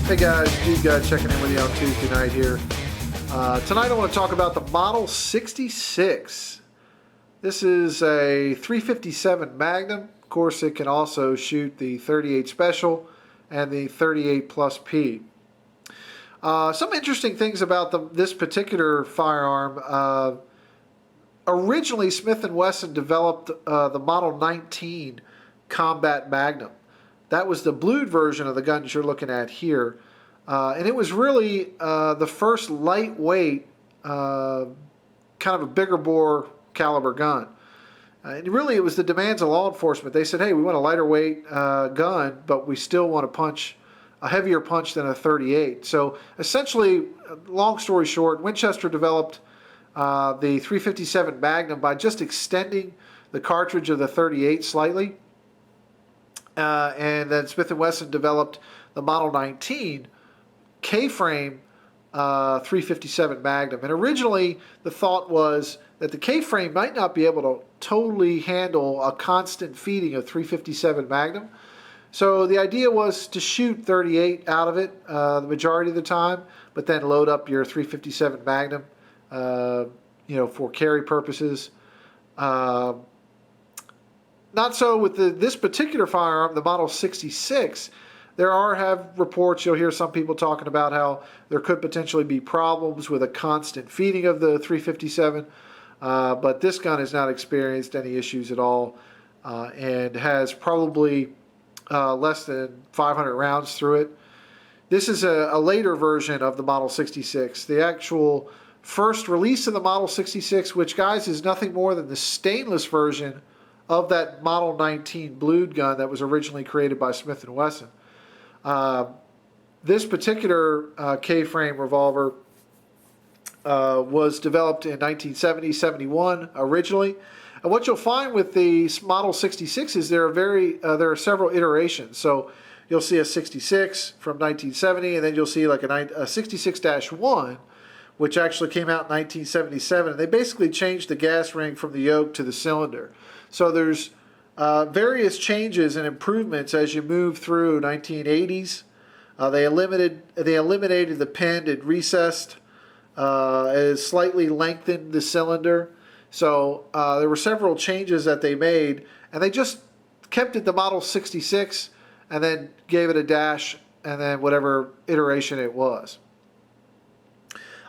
Hey guys, Dude Guy checking in with you on Tuesday night here. Tonight I want to talk about the Model 66. This is a 357 Magnum. Of course, it can also shoot the 38 Special and the 38 Plus P. Some interesting things about this particular firearm. Originally, Smith & Wesson developed the Model 19 Combat Magnum. That was the blued version of the gun that you're looking at here. And it was really the first lightweight, kind of a bigger bore caliber gun. And really it was the demands of law enforcement. They said, hey, we want a lighter weight gun, but we still want to punch a heavier punch than a 38. So essentially, long story short, Winchester developed the 357 Magnum by just extending the cartridge of the 38 slightly. And then Smith & Wesson developed the Model 19 K-frame 357 Magnum. And originally the thought was that the K-frame might not be able to totally handle a constant feeding of 357 Magnum. So the idea was to shoot 38 out of it the majority of the time, but then load up your 357 Magnum, for carry purposes. Not so with this particular firearm, the Model 66. There have reports, you'll hear some people talking about how there could potentially be problems with a constant feeding of the 357, but this gun has not experienced any issues at all and has probably less than 500 rounds through it. This is a later version of the Model 66. The actual first release of the Model 66, which, guys, is nothing more than the stainless version of that Model 19 blued gun that was originally created by Smith & Wesson. This particular K-frame revolver was developed in 1970-71 originally. And what you'll find with the Model 66 is there are several iterations. So you'll see a 66 from 1970, and then you'll see like a 66-1, which actually came out in 1977. And they basically changed the gas ring from the yoke to the cylinder. So there's various changes and improvements as you move through 1980s. They eliminated the pin and recessed, slightly lengthened the cylinder. So there were several changes that they made, and they just kept it the Model 66 and then gave it a dash and then whatever iteration it was.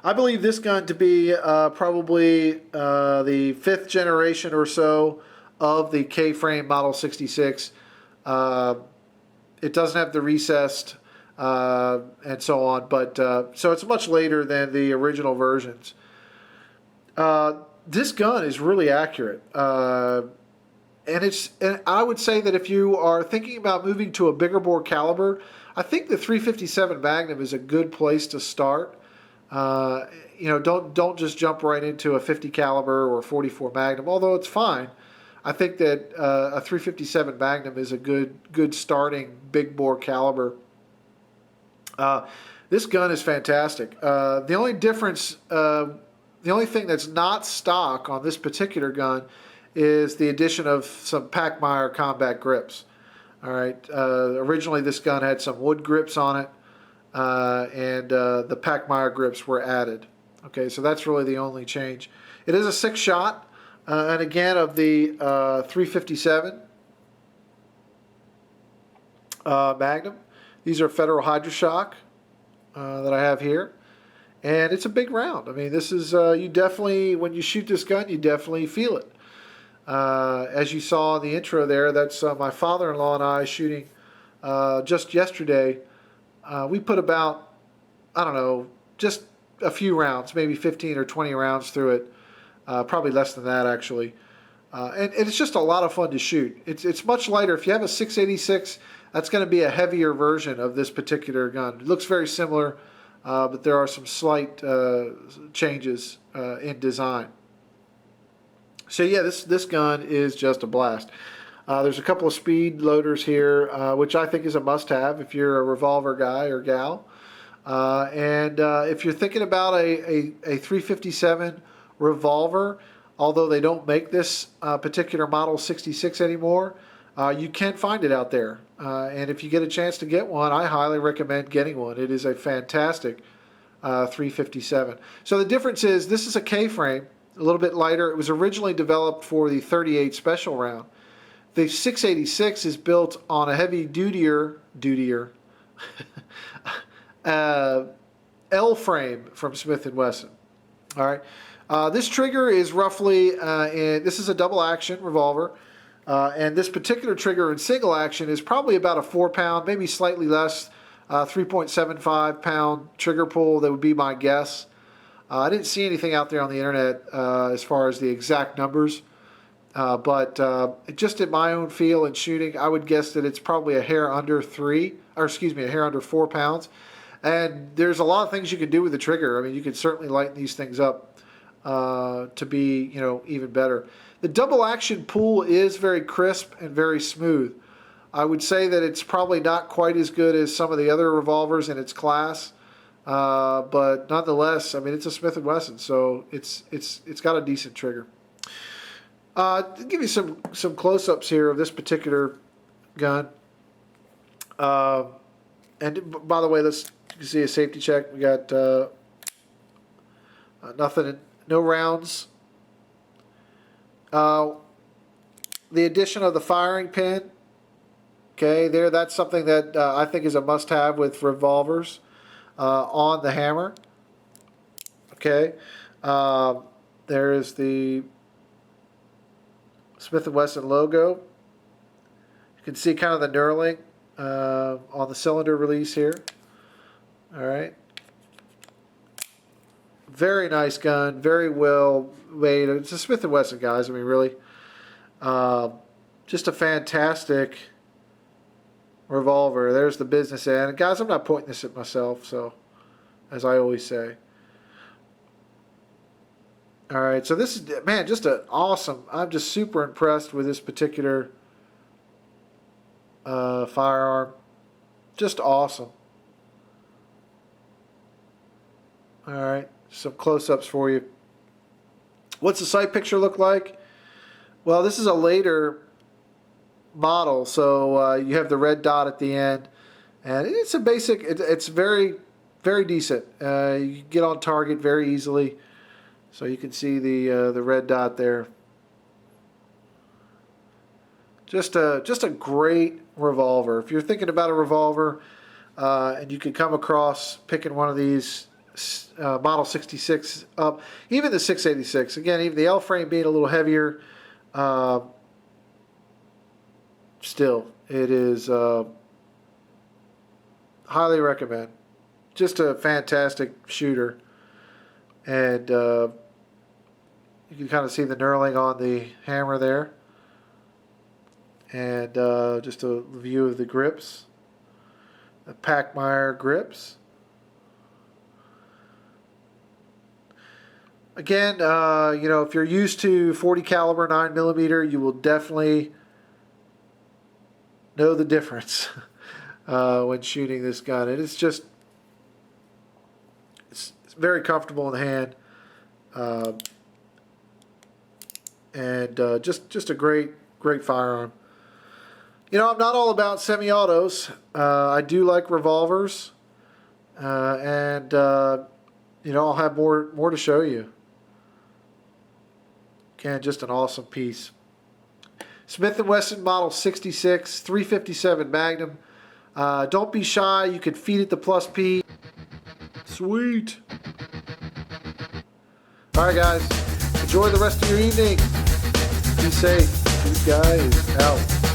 I believe this gun to be probably the 5th generation or so of the K-frame Model 66. It doesn't have the recessed and so on, but so it's much later than the original versions. This gun is really accurate, and I would say that if you are thinking about moving to a bigger bore caliber, I think the 357 Magnum is a good place to start. Don't just jump right into a 50 caliber or 44 Magnum, although it's fine. I think that a 357 Magnum is a good starting big bore caliber. This gun is fantastic. The only difference, the only thing that's not stock on this particular gun is the addition of some Pachmayr combat grips. All right. Originally, this gun had some wood grips on it, and the Pachmayr grips were added. Okay, so that's really the only change. It is a 6-shot. And again, of the 357 Magnum. These are Federal Hydroshock that I have here. And it's a big round. I mean, this is, you definitely, when you shoot this gun, you definitely feel it. As you saw in the intro there, that's my father-in-law and I shooting just yesterday. We put about, I don't know, just a few rounds, maybe 15 or 20 rounds through it. Probably less than that, actually. And it's just a lot of fun to shoot. It's much lighter. If you have a 686, that's going to be a heavier version of this particular gun. It looks very similar, but there are some slight changes in design. So yeah, this gun is just a blast. There's a couple of speed loaders here, which I think is a must-have if you're a revolver guy or gal. And if you're thinking about a 357 revolver, although they don't make this particular Model 66 anymore, You can find it out there. And if you get a chance to get one, I highly recommend getting one. It is a fantastic 357. So the difference is this is a K-frame, a little bit lighter. It was originally developed for the 38 special round. The 686 is built on a heavy dutier L frame from Smith & Wesson. All right. This trigger is roughly, this is a double action revolver. And this particular trigger in single action is probably about a 4-pound, maybe slightly less, 3.75 pound trigger pull. That would be my guess. I didn't see anything out there on the internet as far as the exact numbers. But just in my own feel and shooting, I would guess that it's probably a hair under 4 pounds. And there's a lot of things you can do with the trigger. I mean, you could certainly lighten these things up to be, even better. The double action pull is very crisp and very smooth. I would say that it's probably not quite as good as some of the other revolvers in its class, but nonetheless, I mean, it's a Smith & Wesson, so it's got a decent trigger. To give you some close-ups here of this particular gun. And by the way, you can see a safety check. We got nothing, no rounds. The addition of the firing pin, okay, that's something that I think is a must-have with revolvers on the hammer. Okay, there is the Smith & Wesson logo. You can see kind of the knurling on the cylinder release here. All right. Very nice gun, very well made. It's a Smith & Wesson, guys. I mean, really, just a fantastic revolver. There's the business end. And guys, I'm not pointing this at myself, so as I always say. All right, so this is, man, just an awesome. I'm just super impressed with this particular firearm. Just awesome. All right. Some close-ups for you. What's the sight picture look like? Well, this is a later model, so you have the red dot at the end, and it's a basic. It's very, very decent. You can get on target very easily, so you can see the red dot there. Just a great revolver. If you're thinking about a revolver, and you could come across picking one of these. Model 66 up, even the 686. Again, even the L frame being a little heavier, still it is highly recommend. Just a fantastic shooter, and you can kind of see the knurling on the hammer there, and just a view of the grips, the Packmeyer grips. Again, if you're used to 40 caliber 9mm, you will definitely know the difference when shooting this gun. It is just, it's very comfortable in the hand, and just a great firearm. I'm not all about semi-autos. I do like revolvers, and I'll have more to show you. Again, just an awesome piece. Smith & Wesson Model 66, 357 Magnum. Don't be shy. You can feed it the Plus P. Sweet. All right, guys. Enjoy the rest of your evening. Be safe. These guys out.